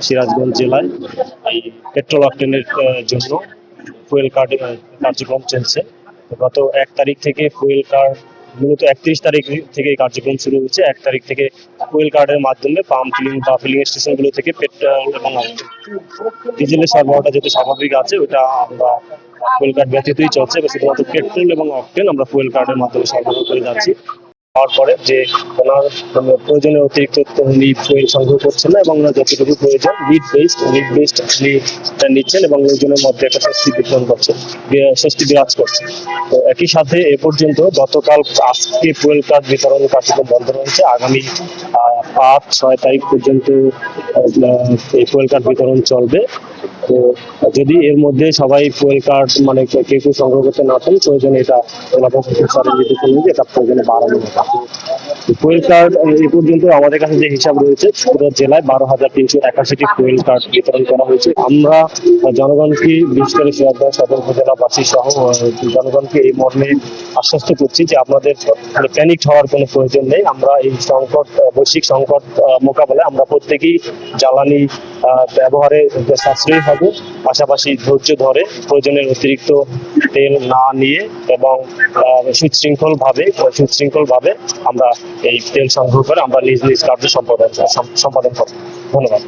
সিরাজগঞ্জ জেলায় এই পেট্রোল অকটেনের জন্য ফুয়েল কার্ড কার্যক্রম চলছে। গত 1 তারিখ থেকে ফুয়েল কার্ড মূলত 31 তারিখ থেকে কার্যক্রম শুরু হচ্ছে। 1 তারিখ থেকে ফুয়েল কার্ডের মাধ্যমে পাম্প ফিলিং বা ফিলিং স্টেশনগুলো থেকে পেট্রোল এবং ডিজেলের সরবরাহটা যেহেতু স্বাভাবিক আছে, ওটা আমরা ফুয়েল কার্ড ব্যতীতই চলছে। শুধুমাত্র পেট্রোল এবং অকটেন আমরা ফুয়েল কার্ডের মাধ্যমে সরবরাহ করে যাচ্ছি। হওয়ার পরে যে ওনার প্রয়োজনের অতিরিক্ত উনি ফুয়েল সংগ্রহ করছেন না, এবং ওনার যতটুকু প্রয়োজন নিড বেসড উনি নিচ্ছেন এবং লোকজনের মধ্যে একটা স্বস্তি বিতরণ করছেন, স্বস্তি বিরাজ করছে। তো একই সাথে এ পর্যন্ত গতকাল আজকে ফুয়েল কার্ড বিতরণ কার্যক্রম বন্ধ রয়েছে। আগামী 5-6 তারিখ পর্যন্ত এই ফুয়েল কার্ড বিতরণ চলবে। তো যদি এর মধ্যে সবাই ফুয়েল কার্ড মানে কেউ সংগ্রহ করতে না পারেন, প্রয়োজনে এটা এটা প্রয়োজনে বাড়ানো হবে। ফুয়েল কার্ড এ পর্যন্ত আমাদের কাছে যে হিসাব রয়েছে, পুরো জেলায় 12,381টি ফুয়েল কার্ড বিতরণ করা হয়েছে। আমরা জনগণকে, বিশেষ করে সিরাজগঞ্জ সদর উপজেলাবাসী সহ জনগণকে এই মর্মে আশ্বস্ত করছি যে আপনাদের প্যানিক হওয়ার কোনো প্রয়োজন নেই। আমরা এই বৈশ্বিক সংকট মোকাবেলায় আমরা প্রত্যেকেই জ্বালানি ব্যবহারে সাশ্রয়ী হব, পাশাপাশি ধৈর্য ধরে প্রয়োজনের অতিরিক্ত তেল না নিয়ে এবং সুশৃঙ্খল ভাবে আমরা এই তেল সংগ্রহ করে আমরা নিজ নিজ কার্য সম্পাদন করব। ধন্যবাদ।